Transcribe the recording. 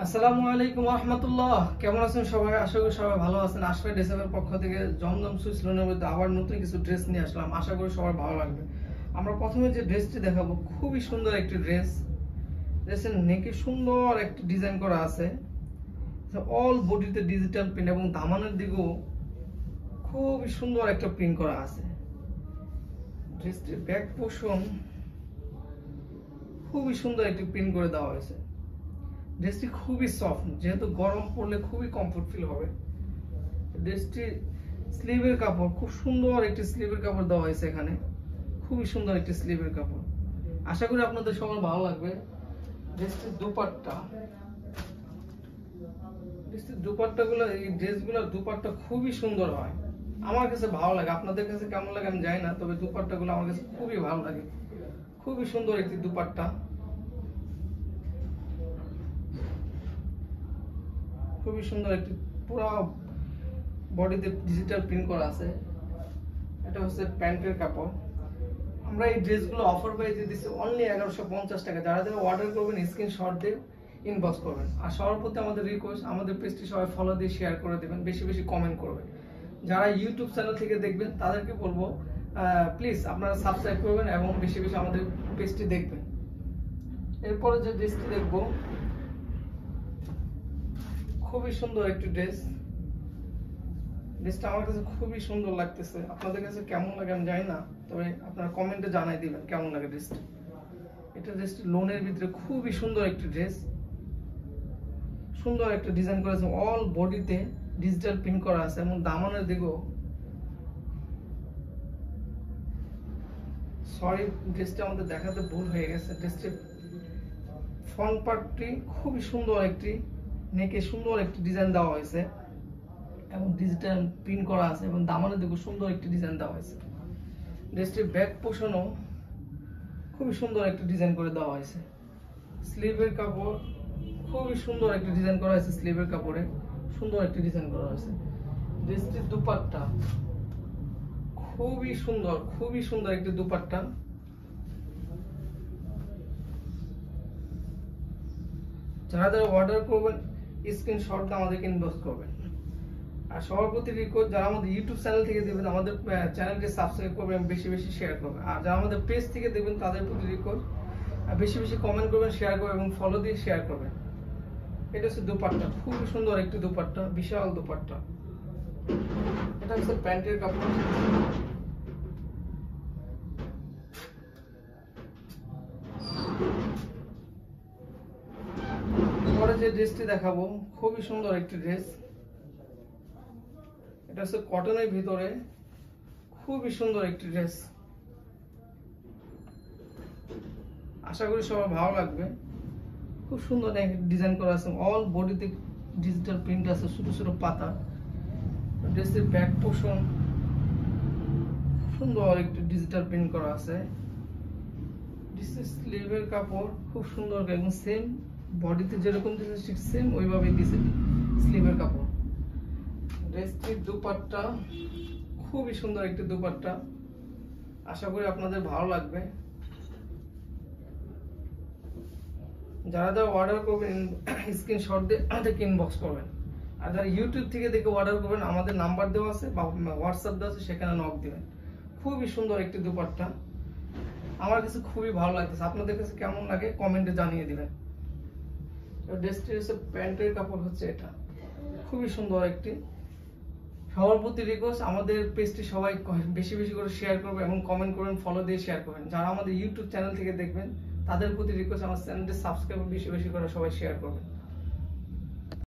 আসসালামু আলাইকুম রহমতুল্লাহ। কেমন আছেন সবাই? আশা করি সবাই ভালো আছেন। আশরাফ ড্রেসের পক্ষ থেকে জমজম সুইস লোনের মধ্যে আবার নতুন কিছু ড্রেস নিয়ে আসলাম। আশা করি সবার ভালো লাগবে। আমরা প্রথমে যে ড্রেসটি দেখাবো খুবই সুন্দর একটি ড্রেস। ড্রেসের নেকে সুন্দর একটি ডিজাইন করা আছে, অল বডিতে ডিজিটাল প্রিন্ট এবং দামানের দিকেও খুবই সুন্দর একটা প্রিন্ট করা আছে। ড্রেসটির ব্যাক পোর্শন খুবই সুন্দর একটি প্রিন্ট করে দেওয়া হয়েছে। ড্রেসটি খুবই সফট, যেহেতু গরম পড়লে খুবই কমফোর্ট ফিল হবে। ড্রেসটি স্লিভের কাপড় খুব সুন্দর একটি স্লিভের কাপড় দেওয়া হয়েছে এখানে, খুবই সুন্দর একটি স্লিভের কাপড়। আশা করি আপনাদের সবার ভালো লাগবে। ড্রেসটির দুপাট্টাগুলো, এই ড্রেসগুলোর দুপাট্টা খুবই সুন্দর হয়, আমার কাছে ভালো লাগে। আপনাদের কাছে কেমন লাগে আমি জানি না, তবে দুপাট্টাগুলো আমার কাছে খুবই ভালো লাগে। খুবই সুন্দর একটি দুপাট্টা, খুবই সুন্দর একটি পুরো বডিতে ডিজিটাল প্রিন্ট করা আছে। এটা হচ্ছে প্যান্টের কাপড়। আমরা এই ড্রেসগুলো অফার প্রাইসে দিচ্ছি অনলি 1150 টাকা। যারা যারা অর্ডার করবেন স্ক্রিনশট দিয়ে ইনবক্স করবেন। আর সবার প্রতি আমাদের রিকোয়েস্ট, আমাদের পেজটি সবাই ফলো দিয়ে শেয়ার করে দেবেন, বেশি বেশি কমেন্ট করবেন। যারা ইউটিউব চ্যানেল থেকে দেখবেন তাদেরকে বলবো প্লিজ আপনারা সাবস্ক্রাইব করবেন এবং বেশি বেশি আমাদের পেজটি দেখবেন। এরপরে যে ড্রেসটি দেখবো খুবই সুন্দর একটি ড্রেসটা আমার কাছে খুবই সুন্দর লাগতেছে। আপনাদের কাছে কেমন লাগে আমি জানি না, তবে আপনারা কমেন্টে জানাই দিবেন কেমন লাগে ড্রেসটা। এটা ড্রেসটি লোনের ভিতরে খুবই সুন্দর একটি ড্রেস, সুন্দর একটা ডিজাইন করা আছে, অল বডিতে ডিজিটাল প্রিন্ট করা আছে এবং দামানের দিকেও, সরি ড্রেসটা আমাদের দেখাতে ভুল হয়ে গেছে। ড্রেসটির ফ্রন্ট পার্টটি খুবই সুন্দর একটি নেকে সুন্দর একটি ডিজাইন দেওয়া হয়েছে এবং ডিজিটাল প্রিন্ট করা আছে এবং দামানের দিকে সুন্দর একটি ডিজাইন দেওয়া হয়েছে। ড্রেসটির ব্যাক পোর্শনও খুবই সুন্দর একটি ডিজাইন করে দেওয়া হয়েছে। স্লিভের কাপড় খুবই সুন্দর একটি ডিজাইন করা হয়েছে, স্লিভের কাপড়ে সুন্দর একটি ডিজাইন করা হয়েছে। ড্রেসটির দুপাট্টা খুবই সুন্দর, খুবই সুন্দর একটি দুপাট্টা। যারা যারা অর্ডার করবেন স্ক্রিনশট দিয়ে আমাদেরকে ইনবক্স করবেন। আর সবার প্রতি রিকোয়েস্ট, যারা আমাদের ইউটিউব চ্যানেল থেকে দেখবেন আমাদের চ্যানেলকে সাবস্ক্রাইব করবেন, বেশি বেশি শেয়ার করবেন। আর যারা আমাদের পেজ থেকে দেখবেন তাদের প্রতি রিকোয়েস্ট, বেশি বেশি কমেন্ট করবেন, শেয়ার করবেন এবং ফলো দিয়ে শেয়ার করবেন। এটা হচ্ছে দুপাট্টা, খুবই সুন্দর একটি দুপাট্টা, বিশাল দুপাট্টা। এটা হচ্ছে প্যান্টের কাপড়। পরে যে ড্রেসটি দেখাবো খুবই সুন্দর একটি ড্রেস। এটা হচ্ছে কটনের ভিতরে খুবই সুন্দর একটি ড্রেস। আশা করি সবার ভালো লাগবে। খুব সুন্দর ডিজাইন করা আছে, অল বডিতে ডিজিটাল প্রিন্ট আছে, ছোট ছোট পাতা। ড্রেসের ব্যাক পোর্শন সুন্দর একটি ডিজিটাল প্রিন্ট করা আছে। ড্রেসের স্লিভের কাপড় খুব সুন্দর এবং সেম বডিতে যেরকম দিয়েছে ঠিক সেম ওইভাবেই দিয়েছে স্লিভের কাপড়। ড্রেসটির দুপাট্টা খুবই সুন্দর একটি দুপাট্টা। আশা করি আপনাদের ভালো লাগবে। যারা যারা অর্ডার করবেন স্ক্রিনশট দিয়ে আমাদেরকে ইনবক্স করবেন। আর যারা ইউটিউব থেকে দেখে অর্ডার করবেন আমাদের নাম্বার দেওয়া আছে বা হোয়াটসঅ্যাপ দেওয়া আছে, সেখানে নক দিবেন। খুবই সুন্দর একটি দুপাট্টা, আমার কাছে খুবই ভালো লাগতেছে। আপনাদের কাছে কেমন লাগে কমেন্টে জানিয়ে দিবেন। ড্রেসটির হচ্ছে প্যান্টের কাপড় হচ্ছে এটা, খুবই সুন্দর একটি। সবার প্রতি রিকোয়েস্ট, আমাদের পেজটি সবাই বেশি বেশি করে শেয়ার করবেন এবং কমেন্ট করবেন, ফলো দিয়ে শেয়ার করবেন। যারা আমাদের ইউটিউব চ্যানেল থেকে দেখবেন তাদের প্রতি রিকোয়েস্ট, আমার চ্যানেলটি সাবস্ক্রাইব বেশি বেশি করে সবাই শেয়ার করবেন।